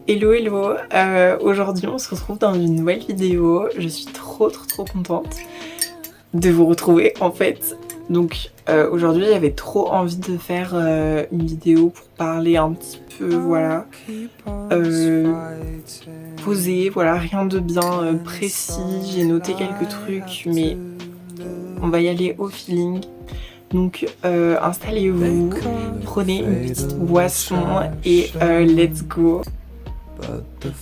Hello hello, aujourd'hui on se retrouve dans une nouvelle vidéo. Je suis trop contente de vous retrouver en fait. Donc aujourd'hui j'avais trop envie de faire une vidéo pour parler un petit peu, voilà, poser, voilà, rien de bien précis. J'ai noté quelques trucs mais on va y aller au feeling. Donc installez-vous, prenez une petite boisson et let's go.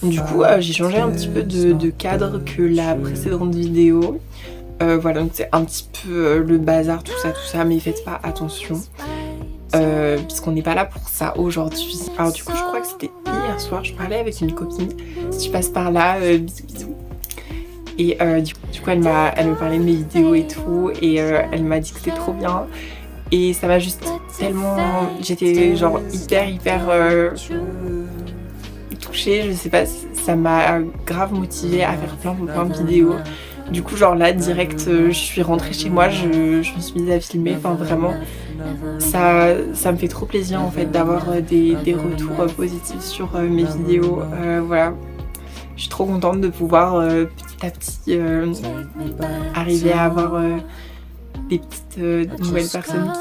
Du coup j'ai changé un petit peu de cadre que la précédente vidéo. Voilà, donc c'est un petit peu le bazar, tout ça, mais faites pas attention. Puisqu'on n'est pas là pour ça aujourd'hui. Alors du coup je crois que c'était hier soir, je parlais avec une copine. Si tu passes par là, bisous. Et du coup elle me parlait de mes vidéos et tout, et elle m'a dit que c'était trop bien. Et ça m'a juste tellement... J'étais genre hyper touchée, je sais pas, ça m'a grave motivée à faire plein de vidéos. Du coup genre là direct je suis rentrée chez moi, je me suis mise à filmer, enfin vraiment ça me fait trop plaisir en fait d'avoir des retours positifs sur mes vidéos. Voilà, je suis trop contente de pouvoir petit à petit arriver à avoir des petites nouvelles personnes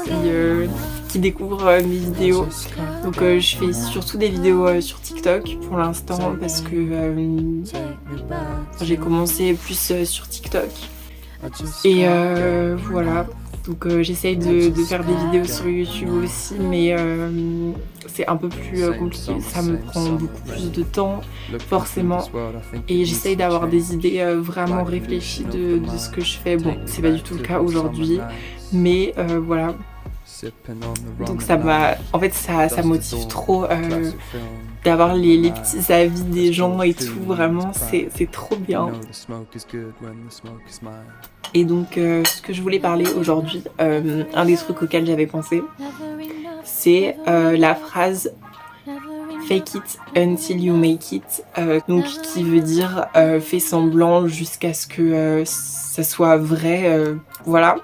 qui découvrent mes vidéos. Donc je fais surtout des vidéos sur TikTok pour l'instant parce que j'ai commencé plus sur TikTok. Et voilà, donc j'essaye de faire des vidéos sur YouTube aussi, mais c'est un peu plus compliqué, ça me prend beaucoup plus de temps forcément, et j'essaye d'avoir des idées vraiment réfléchies de ce que je fais. Bon, c'est pas du tout le cas aujourd'hui, mais voilà. Donc ça m'a... En fait ça motive trop d'avoir les petits avis des gens et tout, vraiment c'est trop bien. Et donc ce que je voulais parler aujourd'hui, un des trucs auxquels j'avais pensé, c'est la phrase fake it until you make it, donc qui veut dire fais semblant jusqu'à ce que ça soit vrai, voilà.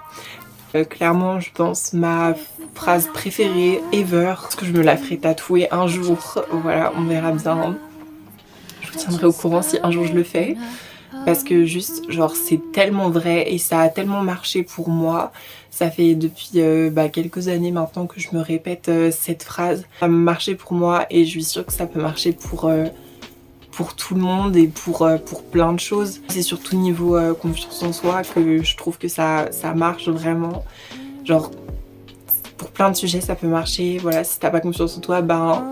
Clairement je pense ma phrase préférée ever, parce que je me la ferai tatouer un jour, voilà, on verra bien. Je vous tiendrai au courant si un jour je le fais, parce que juste genre c'est tellement vrai et ça a tellement marché pour moi. Ça fait depuis quelques années maintenant que je me répète cette phrase. Ça a marché pour moi et je suis sûre que ça peut marcher pour tout le monde et pour plein de choses. C'est surtout niveau confiance en soi que je trouve que ça marche vraiment. Genre pour plein de sujets ça peut marcher. Voilà, si t'as pas confiance en toi, ben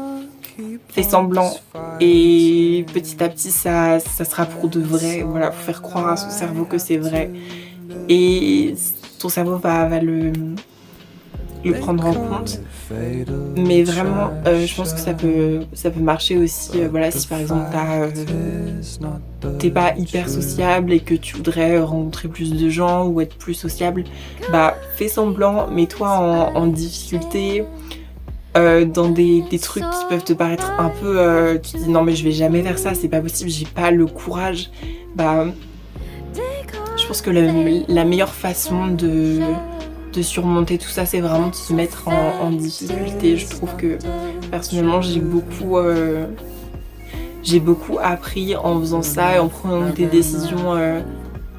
fais semblant et petit à petit ça sera pour de vrai. Voilà, faut faire croire à son cerveau que c'est vrai et ton cerveau va le prendre en compte. Mais vraiment je pense que ça peut marcher aussi, voilà, si par exemple t'es pas hyper sociable et que tu voudrais rencontrer plus de gens ou être plus sociable, bah fais semblant, mets-toi en difficulté dans des trucs qui peuvent te paraître un peu tu te dis non mais je vais jamais faire ça, c'est pas possible, j'ai pas le courage. Bah je pense que la meilleure façon de surmonter tout ça, c'est vraiment de se mettre en difficulté. Je trouve que personnellement j'ai beaucoup appris en faisant ça et en prenant des décisions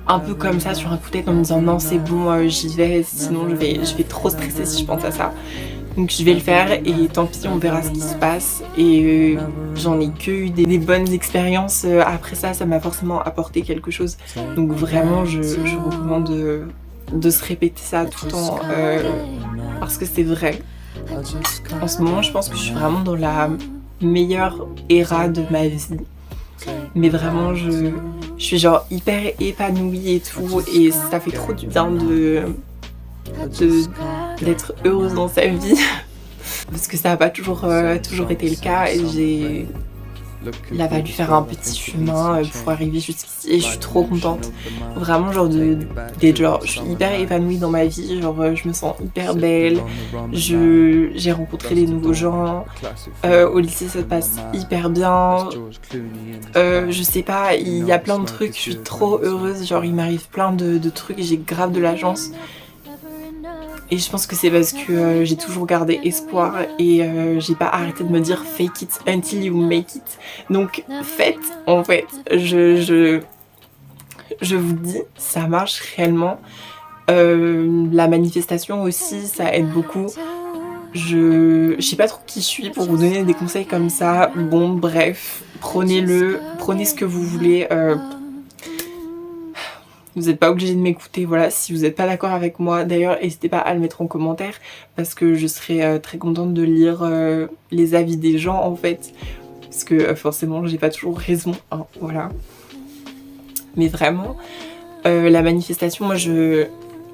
un peu comme ça sur un coup de tête, en me disant non c'est bon, j'y vais, sinon je vais trop stresser si je pense à ça. Donc je vais le faire et tant pis, on verra ce qui se passe. Et j'en ai que eu des bonnes expériences. Après ça m'a forcément apporté quelque chose. Donc vraiment je recommande de se répéter ça tout le temps parce que c'est vrai. En ce moment je pense que je suis vraiment dans la meilleure era de ma vie, mais vraiment je suis genre hyper épanouie et tout, et ça fait trop du bien d'être heureuse dans sa vie parce que ça n'a pas toujours été le cas, et il a fallu faire un petit chemin pour arriver jusqu'ici, et je suis trop contente vraiment, genre genre je suis hyper épanouie dans ma vie, genre je me sens hyper belle, j'ai rencontré des nouveaux gens, au lycée ça se passe hyper bien, je sais pas, il y a plein de trucs, je suis trop heureuse, genre il m'arrive plein de trucs, j'ai grave de la chance. Et je pense que c'est parce que j'ai toujours gardé espoir et j'ai pas arrêté de me dire fake it until you make it. Donc faites, en fait, je vous dis, ça marche réellement. La manifestation aussi, ça aide beaucoup. Je sais pas trop qui je suis pour vous donner des conseils comme ça. Bon, bref, prenez-le, prenez ce que vous voulez. Vous n'êtes pas obligé de m'écouter, voilà, si vous n'êtes pas d'accord avec moi. D'ailleurs, n'hésitez pas à le mettre en commentaire parce que je serais très contente de lire les avis des gens en fait. Parce que forcément, j'ai pas toujours raison, hein, voilà. Mais vraiment, la manifestation, moi je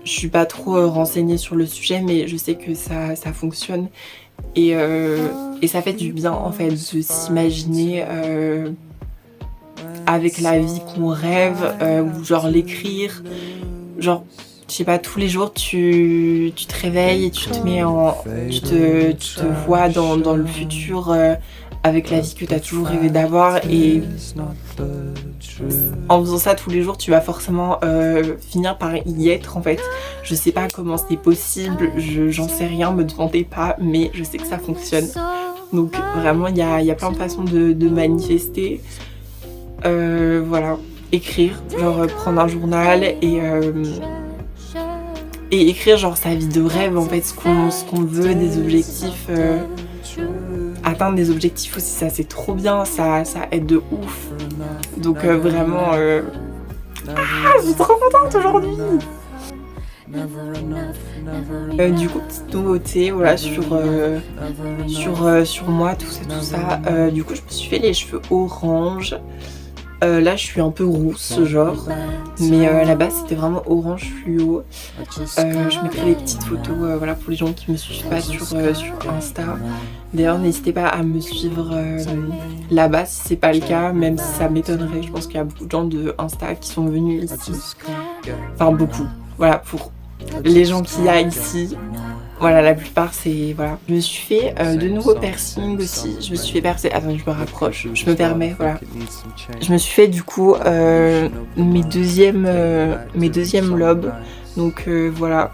suis pas trop renseignée sur le sujet, mais je sais que ça fonctionne. Et ça fait du bien en fait de s'imaginer avec la vie qu'on rêve, ou genre l'écrire, genre je sais pas, tous les jours tu te réveilles et tu te vois dans le futur avec la vie que tu as toujours rêvé d'avoir, et en faisant ça tous les jours tu vas forcément finir par y être en fait. Je sais pas comment c'est possible, j'en sais rien, me demandez pas, mais je sais que ça fonctionne. Donc vraiment il y a plein de façons de manifester. Voilà, écrire, genre prendre un journal et écrire genre sa vie de rêve en fait, ce qu'on veut, des objectifs, atteindre des objectifs aussi, ça c'est trop bien, ça aide de ouf. Donc vraiment, je suis trop contente aujourd'hui. Du coup, petite nouveauté, voilà, sur moi, tout ça. Du coup, je me suis fait les cheveux orange. Là, je suis un peu rousse, genre, mais là-bas, c'était vraiment orange fluo. Je mettrai des petites photos, voilà, pour les gens qui me suivent pas sur Insta. D'ailleurs, n'hésitez pas à me suivre là-bas si c'est pas le cas, même si ça m'étonnerait. Je pense qu'il y a beaucoup de gens de Insta qui sont venus ici. Enfin, beaucoup. Voilà, pour les gens qu'il y a ici. Voilà, la plupart c'est... Voilà. Je me suis fait de nouveaux piercings aussi. Je me suis fait percer... Attends, je me rapproche. Je me permets, voilà. Je me suis fait du coup mes deuxièmes lobes. Donc voilà.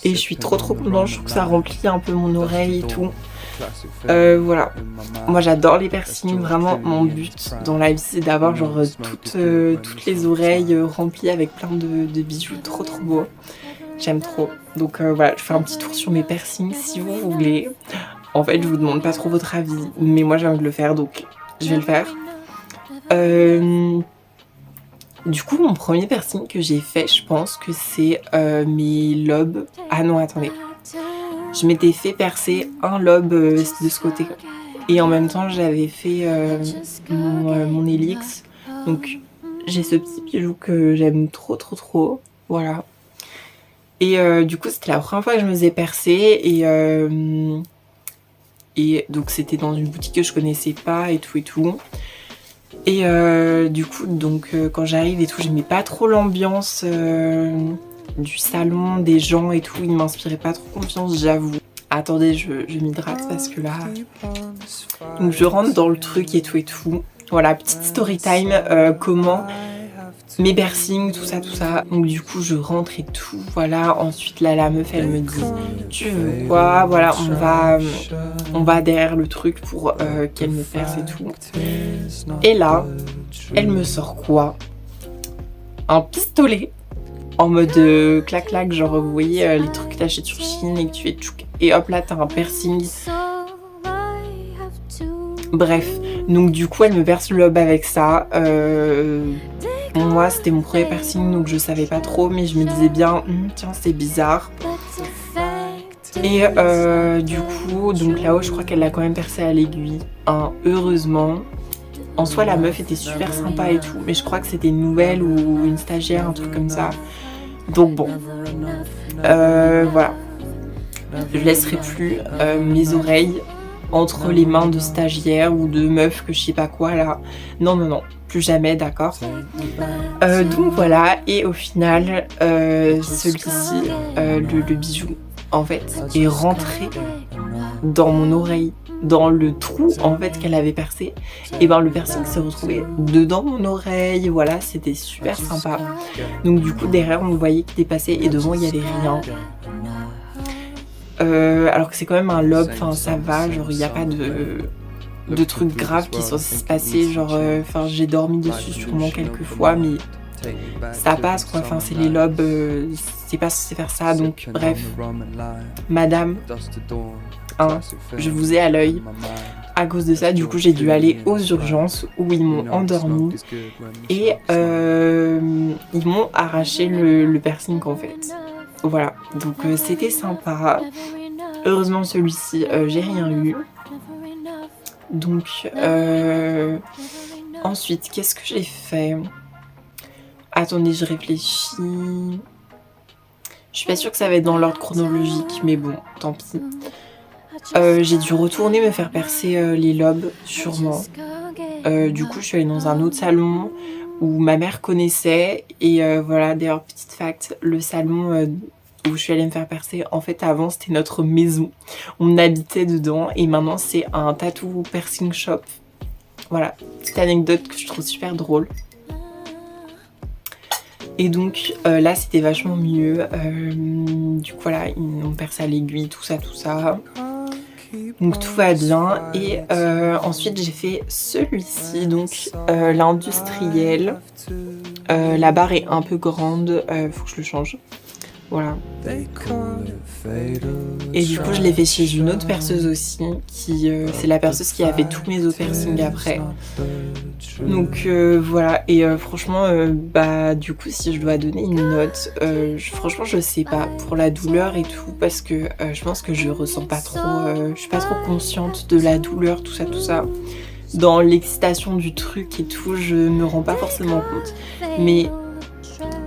Et je suis trop contente. Je trouve que ça remplit un peu mon oreille et tout. Voilà. Moi j'adore les piercings. Vraiment, mon but dans la vie c'est d'avoir genre toutes les oreilles remplies avec plein de bijoux trop beaux. J'aime trop. Donc voilà, je fais un petit tour sur mes piercings si vous voulez. En fait, je vous demande pas trop votre avis, mais moi j'ai envie de le faire, donc je vais le faire. Du coup, mon premier piercing que j'ai fait, je pense que c'est mes lobes. Ah non, attendez. Je m'étais fait percer un lobe de ce côté. Et en même temps, j'avais fait mon hélix. Donc j'ai ce petit bijou que j'aime trop. Voilà. Et du coup c'était la première fois que je me faisais percer et donc c'était dans une boutique que je connaissais pas et tout. Et du coup donc quand j'arrive et tout, j'aimais pas trop l'ambiance du salon, des gens et tout, ils m'inspiraient pas trop confiance, j'avoue. Attendez, je m'hydrate parce que là... Donc je rentre dans le truc et tout. Voilà, petite story time, comment... mes piercings, tout ça. Donc du coup je rentre et tout, voilà. Ensuite là la meuf elle me dit tu veux quoi, voilà, on va derrière le truc pour qu'elle me perce et tout. Et là elle me sort quoi, un pistolet en mode clac genre vous voyez les trucs que t'achètes sur Chine et que tu fais tchouk, et hop là t'as un piercing. Bref, donc du coup elle me perce le lobe avec ça. Moi c'était mon premier piercing donc je savais pas trop, mais je me disais bien tiens c'est bizarre. Et du coup donc là-haut je crois qu'elle l'a quand même percé à l'aiguille, hein, heureusement. En soi la meuf était super sympa et tout, mais je crois que c'était une nouvelle ou une stagiaire, un truc comme ça. Donc bon, voilà. Je laisserai plus mes oreilles entre les mains de stagiaires ou de meufs que je sais pas quoi là. Non, plus jamais, d'accord. Donc voilà, et au final, celui-ci, le bijou, en fait, est rentré dans mon oreille, dans le trou en fait qu'elle avait percé. Et ben le piercing s'est retrouvé dedans mon oreille, voilà, c'était super sympa. Donc du coup derrière on voyait qu'il dépassait et devant il y avait rien. alors que c'est quand même un lobe, enfin ça va, genre il n'y a pas de trucs graves qui sont censés se passer, genre enfin j'ai dormi dessus sûrement quelques fois, mais ça passe quoi, enfin c'est les lobes, c'est pas censé faire ça, donc bref, madame, hein, je vous ai à l'œil. À cause de ça, du coup j'ai dû aller aux urgences où ils m'ont endormi et ils m'ont arraché le piercing en fait. Voilà, donc c'était sympa. Heureusement celui-ci, j'ai rien eu. Donc ensuite, qu'est-ce que j'ai fait? Attendez, je réfléchis. Je suis pas sûre que ça va être dans l'ordre chronologique, mais bon, tant pis. J'ai dû retourner me faire percer les lobes, sûrement. Du coup, je suis allée dans un autre salon où ma mère connaissait. Et voilà, d'ailleurs, petite fact, le salon où je suis allée me faire percer, en fait, avant, c'était notre maison. On habitait dedans et maintenant, c'est un tattoo piercing shop. Voilà, petite anecdote que je trouve super drôle. Et donc là c'était vachement mieux, du coup voilà, ils m'ont percé à l'aiguille, tout ça, donc tout va bien. Et ensuite j'ai fait celui-ci, donc l'industriel, la barre est un peu grande, faut que je le change, voilà. Et du coup je l'ai fait chez une autre perceuse aussi, qui c'est la perceuse qui a fait tous mes autres piercings après. Donc voilà, et franchement bah du coup si je dois donner une note, franchement je sais pas pour la douleur et tout, parce que je pense que je ressens pas trop, je suis pas trop consciente de la douleur, tout ça. Dans l'excitation du truc et tout, je me rends pas forcément compte, mais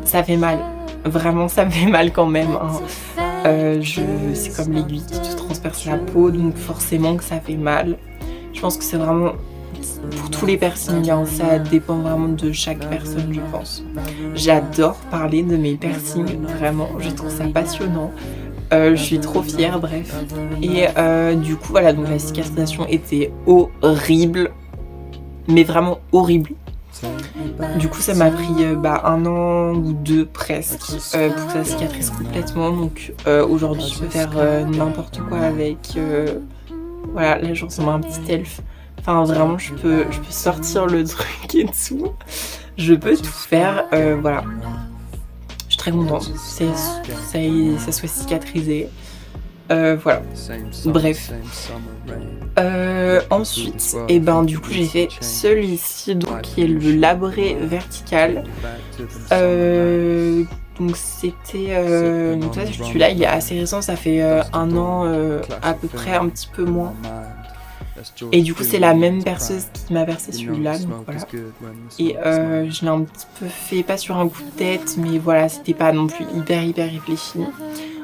ça fait mal, vraiment ça me fait mal quand même, hein. C'est comme l'aiguille qui te transperce la peau, donc forcément que ça fait mal. Je pense que c'est vraiment pour tous les piercings, hein, ça dépend vraiment de chaque personne, je pense. J'adore parler de mes piercings, vraiment, je trouve ça passionnant. Je suis trop fière, bref. Et du coup, voilà, donc la cicatrisation était horrible, mais vraiment horrible. Du coup, ça m'a pris 1 an ou 2 presque pour que ça cicatrise complètement. Donc aujourd'hui, je peux faire n'importe quoi avec. Voilà, là, je ressemble à un petit elfe. Enfin, vraiment, je peux sortir le truc et tout. Je peux tout faire, voilà. Je suis très contente. Ça soit cicatrisé. Voilà. Bref. Ensuite, et ben du coup j'ai fait celui-ci, donc qui est le labré vertical. Donc c'était donc ça, celui-là il est assez récent, ça fait 1 an à peu près, un petit peu moins. Et du coup c'est la même perceuse qui m'a versé celui-là, donc voilà. Et je l'ai un petit peu fait, pas sur un coup de tête, mais voilà, c'était pas non plus hyper réfléchi.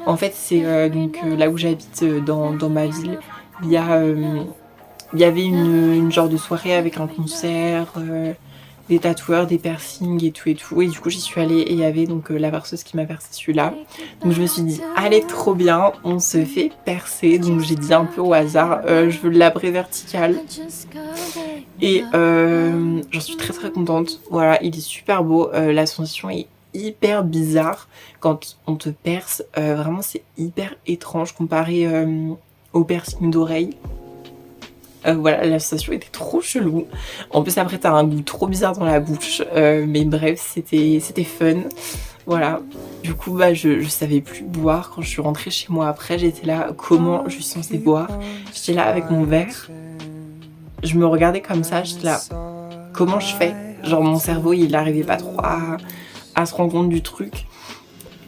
En fait c'est donc là où j'habite dans ma ville, il y avait une genre de soirée avec un concert, des tatoueurs, des piercings et tout, et du coup j'y suis allée et il y avait donc la perceuse qui m'a percé celui-là. Donc je me suis dit allez, trop bien, on se fait percer. Donc j'ai dit un peu au hasard, je veux le labré vertical, et j'en suis très contente. Voilà, il est super beau, la sensation est hyper bizarre quand on te perce, vraiment c'est hyper étrange comparé au piercing d'oreille. Voilà, la sensation était trop chelou. En plus après t'as un goût trop bizarre dans la bouche, mais bref, c'était fun. Voilà, du coup bah je savais plus boire. Quand je suis rentrée chez moi après, j'étais là, comment je suis censée boire? J'étais là avec mon verre, je me regardais comme ça, j'étais là, comment je fais? Genre mon cerveau il n'arrivait pas trop à se rendre compte du truc.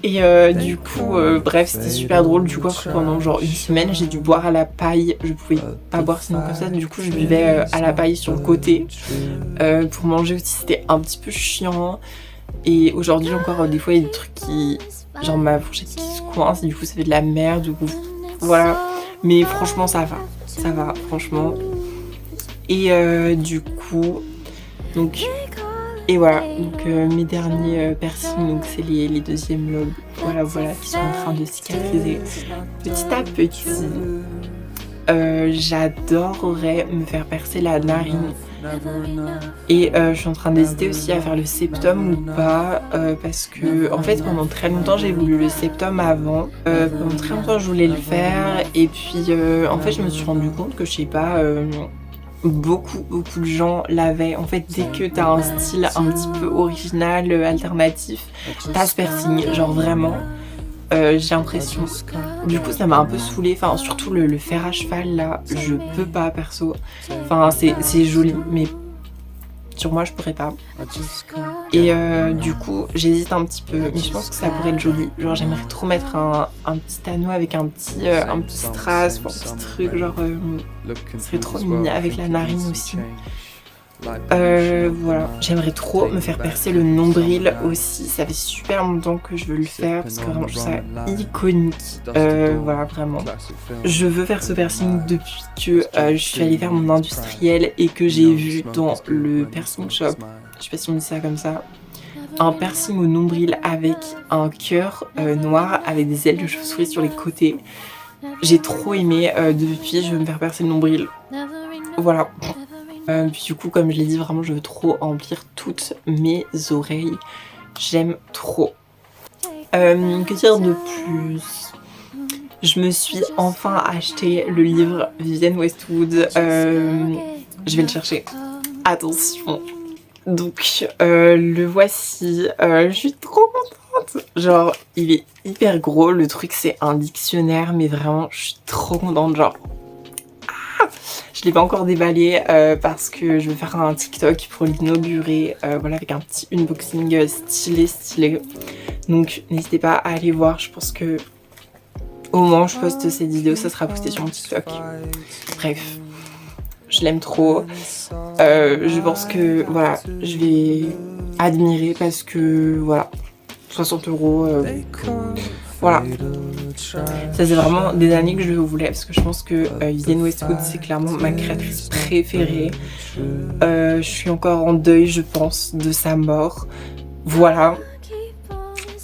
Et du coup, bref, c'était super drôle. Du coup, pendant genre 1 semaine, j'ai dû boire à la paille. Je pouvais pas boire sinon comme ça. Du coup, je buvais à la paille sur le côté. Pour manger aussi, c'était un petit peu chiant. Et aujourd'hui encore, des fois, il y a des trucs qui... Genre ma fourchette qui se coince, et du coup, ça fait de la merde. Du coup, voilà. Mais franchement, ça va. Ça va, franchement. Et du coup... Donc... Et voilà, donc mes derniers piercings, donc c'est les 2e lobes, voilà, qui sont en train de cicatriser petit à petit. J'adorerais me faire percer la narine, Et je suis en train d'hésiter aussi à faire le septum ou pas, parce que en fait pendant très longtemps j'ai voulu le septum avant, pendant très longtemps je voulais le faire et puis en fait je me suis rendu compte que je sais pas, beaucoup de gens l'avaient. En fait dès que t'as un style un petit peu original, alternatif, t'as ce piercing, genre vraiment. J'ai l'impression. Du coup ça m'a un peu saoulée, enfin surtout le fer à cheval là, je peux pas perso. Enfin c'est joli mais sur moi je pourrais pas. Et du coup j'hésite un petit peu, mais je pense que ça pourrait être joli. Genre j'aimerais trop mettre un petit anneau avec un petit strass, un petit truc, genre ce serait trop mignon avec la narine aussi. Voilà, j'aimerais trop me faire percer le nombril aussi, ça fait super longtemps que je veux le faire parce que vraiment je trouve ça iconique, voilà vraiment. Je veux faire ce piercing depuis que je suis allée faire mon industriel et que j'ai vu dans le piercing shop, je sais pas si on dit ça comme ça, un piercing au nombril avec un cœur noir avec des ailes de chauve-souris sur les côtés. J'ai trop aimé, depuis je veux me faire percer le nombril, voilà. Puis du coup comme je l'ai dit vraiment je veux trop remplir toutes mes oreilles, j'aime trop. Que dire de plus? Je me suis enfin acheté le livre Vivienne Westwood, je vais le chercher, attention. Donc le voici, je suis trop contente, genre il est hyper gros, le truc c'est un dictionnaire mais vraiment je suis trop contente, genre je l'ai pas encore déballé parce que je vais faire un TikTok pour l'inaugurer, voilà, avec un petit unboxing stylé. Donc n'hésitez pas à aller voir, je pense que au moment où je poste cette vidéo ça sera posté sur mon TikTok. Bref, je l'aime trop, je pense que voilà, je vais admirer parce que voilà, 60 €, voilà. Ça c'est vraiment des années que je voulais parce que je pense que Vivienne Westwood c'est clairement ma créatrice préférée. Je suis encore en deuil je pense de sa mort, voilà.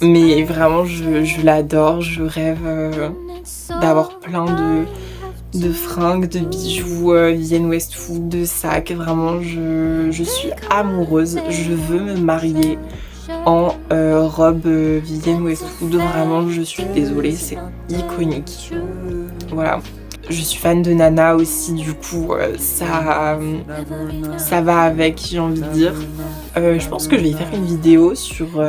Mais vraiment je l'adore, je rêve d'avoir plein de fringues, de bijoux Vivienne Westwood, de sacs, vraiment je suis amoureuse, je veux me marier en robe Vivienne Westwood, vraiment je suis désolée, c'est iconique, voilà. Je suis fan de Nana aussi, du coup ça va avec, j'ai envie de dire. Je pense que je vais faire une vidéo sur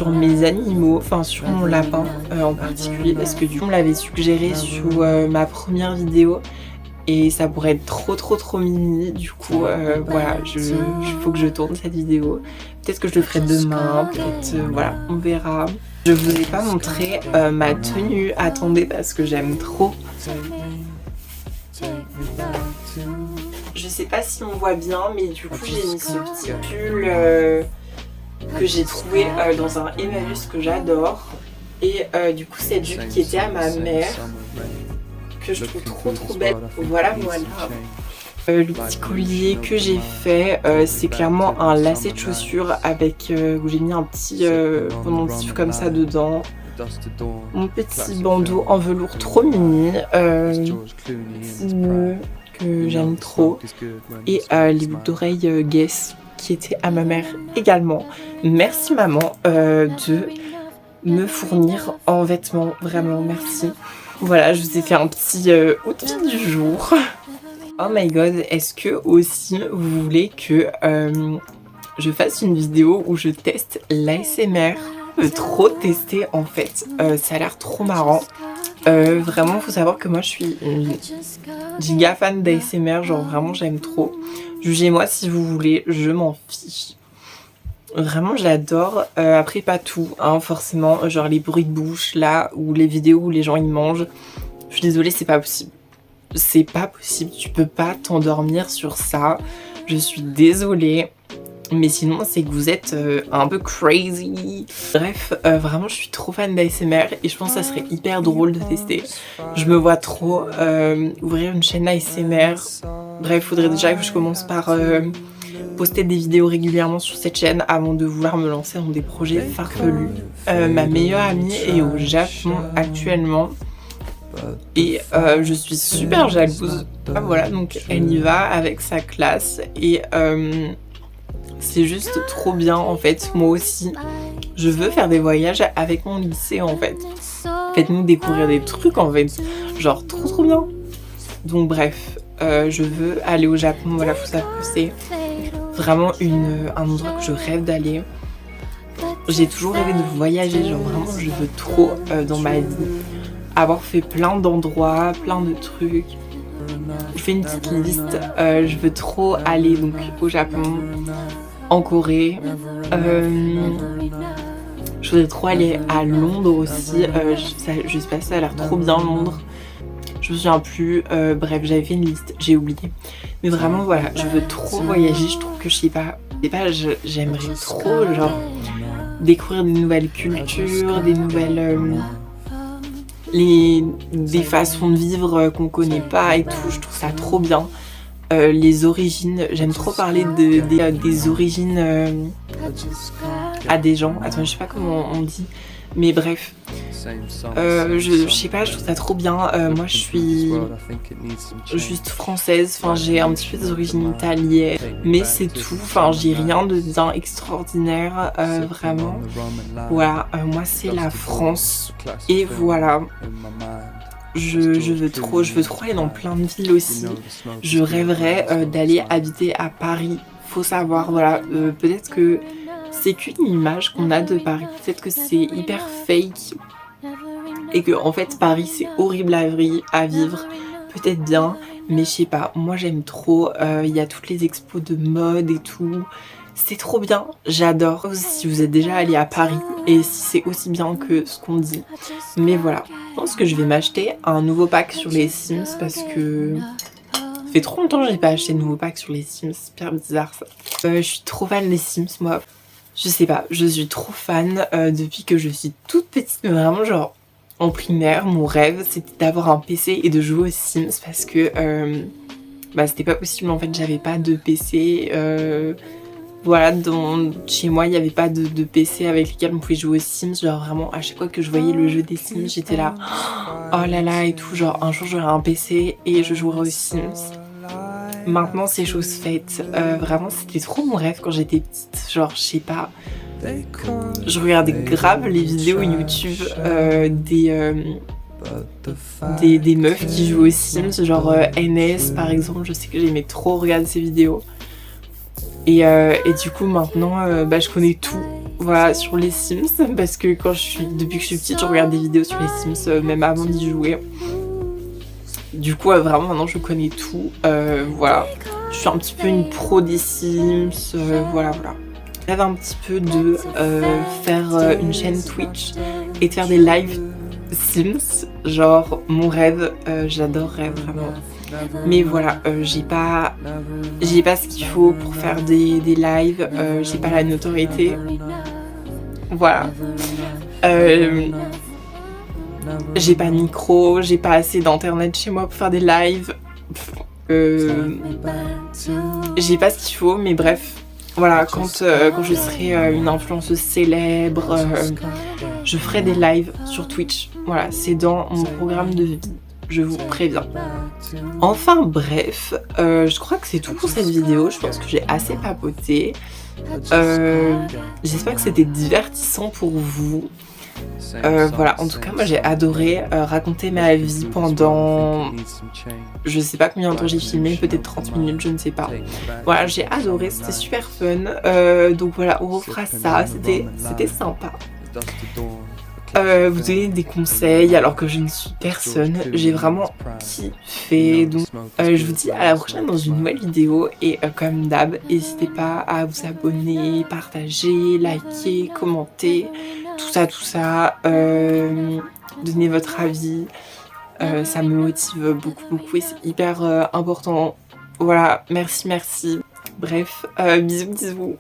mes animaux, enfin sur mon lapin en particulier, parce que du coup on me l'avait suggéré sous ma première vidéo et ça pourrait être trop mimi, du coup voilà, faut que je tourne cette vidéo. Peut-être que je le ferai demain, peut-être voilà, on verra. Je vous ai pas montré ma tenue, attendez parce que j'aime trop. Je sais pas si on voit bien mais du coup j'ai mis ce petit pull que j'ai trouvé dans un Emmaüs que j'adore. Et du coup cette jupe qui était à ma mère, que je trouve trop belle, voilà. Le petit collier que j'ai fait, c'est clairement un lacet de chaussure avec où j'ai mis un petit pendentif comme ça dedans. Mon petit bandeau en velours trop mini, que j'aime trop. Et les boucles d'oreilles Guess qui étaient à ma mère également. Merci maman de me fournir en vêtements, vraiment merci. Voilà, je vous ai fait un petit outfit du jour. Oh my god, est-ce que aussi vous voulez que je fasse une vidéo où je teste l'ASMR? Je veux trop tester en fait, ça a l'air trop marrant. Vraiment, faut savoir que moi je suis une giga fan d'ASMR, genre vraiment j'aime trop. Jugez-moi si vous voulez, je m'en fiche. Vraiment j'adore, après pas tout, hein, forcément, genre les bruits de bouche là, ou les vidéos où les gens ils mangent. Je suis désolée, c'est pas possible. C'est pas possible, tu peux pas t'endormir sur ça. Je suis désolée. Mais sinon c'est que vous êtes un peu crazy. Bref, vraiment je suis trop fan d'ASMR et je pense que ça serait hyper drôle de tester. Je me vois trop ouvrir une chaîne ASMR. Bref, faudrait déjà que je commence par poster des vidéos régulièrement sur cette chaîne avant de vouloir me lancer dans des projets farfelus. Ma meilleure amie est au Japon actuellement et je suis super jalouse Ah, voilà, donc elle y va avec sa classe et c'est juste trop bien en fait. Moi aussi, je veux faire des voyages avec mon lycée en fait. Faites-nous découvrir des trucs en fait, genre trop bien. Donc bref, je veux aller au Japon, voilà, faut savoir que c'est vraiment un endroit que je rêve d'aller. J'ai toujours rêvé de voyager, genre vraiment je veux trop dans ma vie avoir fait plein d'endroits, plein de trucs. Je fais une petite liste, je veux trop aller donc au Japon, en Corée. Je voudrais trop aller à Londres aussi, je sais pas, ça a l'air trop bien Londres. Je me souviens plus, bref j'avais fait une liste, j'ai oublié. Mais vraiment voilà, je veux trop voyager, je trouve que je sais pas, j'aimerais trop genre découvrir des nouvelles cultures, des nouvelles... des façons de vivre qu'on connaît pas et tout, je trouve ça trop bien. Les origines, j'aime trop parler des origines à des gens. Attends, je sais pas comment on dit, mais bref. Je sais pas, je trouve ça trop bien. Moi je suis juste française, enfin j'ai un petit peu des origines italiennes, mais c'est tout, enfin j'ai rien de bien extraordinaire, vraiment. Voilà, moi c'est la France, et voilà. Je veux trop aller dans plein de villes aussi. Je rêverais d'aller habiter à Paris. Faut savoir, voilà, peut-être que c'est qu'une image qu'on a de Paris, peut-être que c'est hyper fake et que en fait Paris c'est horrible à vivre, peut-être bien, mais je sais pas, moi j'aime trop, il y a toutes les expos de mode et tout, c'est trop bien, j'adore. Si vous êtes déjà allé à Paris et si c'est aussi bien que ce qu'on dit, mais voilà, je pense que je vais m'acheter un nouveau pack sur les Sims parce que ça fait trop longtemps que j'ai pas acheté de nouveau pack sur les Sims, c'est super bizarre ça. Je suis trop fan des Sims moi, je sais pas, je suis trop fan depuis que je suis toute petite, mais vraiment genre en primaire, mon rêve c'était d'avoir un PC et de jouer aux Sims parce que c'était pas possible en fait, j'avais pas de PC, voilà, chez moi il n'y avait pas de PC avec lesquels on pouvait jouer aux Sims, genre vraiment à chaque fois que je voyais le jeu des Sims j'étais là, oh là là et tout, genre un jour j'aurai un PC et je jouerai aux Sims. Maintenant c'est chose faite, vraiment c'était trop mon rêve quand j'étais petite, genre je sais pas, je regardais grave les vidéos YouTube des meufs qui jouent aux Sims, genre NS par exemple, je sais que j'aimais trop regarder ces vidéos. Et du coup maintenant je connais tout, voilà, sur les Sims, parce que depuis que je suis petite je regarde des vidéos sur les Sims, même avant d'y jouer. Du coup vraiment maintenant je connais tout, voilà. Je suis un petit peu une pro des Sims, voilà. Je rêve un petit peu de faire une chaîne Twitch et de faire des lives Sims, genre mon rêve, j'adorerais vraiment. Mais voilà, j'ai pas ce qu'il faut pour faire des lives, j'ai pas la notoriété. Voilà. J'ai pas de micro, j'ai pas assez d'internet chez moi pour faire des lives. J'ai pas ce qu'il faut, mais bref. Voilà, quand je serai une influenceuse célèbre, je ferai des lives sur Twitch. Voilà, c'est dans mon programme de vie, je vous préviens. Enfin bref, je crois que c'est tout pour cette vidéo. Je pense que j'ai assez papoté. J'espère que c'était divertissant pour vous. Voilà, en tout cas moi j'ai adoré raconter ma vie pendant, je sais pas combien de temps j'ai filmé, peut-être 30 minutes, je ne sais pas. Voilà, j'ai adoré, c'était super fun, donc voilà, on refera ça, c'était sympa. Vous donner des conseils alors que je ne suis personne, j'ai vraiment kiffé, donc je vous dis à la prochaine dans une nouvelle vidéo et comme d'hab, n'hésitez pas à vous abonner, partager, liker, commenter, tout ça, donner votre avis, ça me motive beaucoup et c'est hyper important. Voilà, merci, bref, bisous.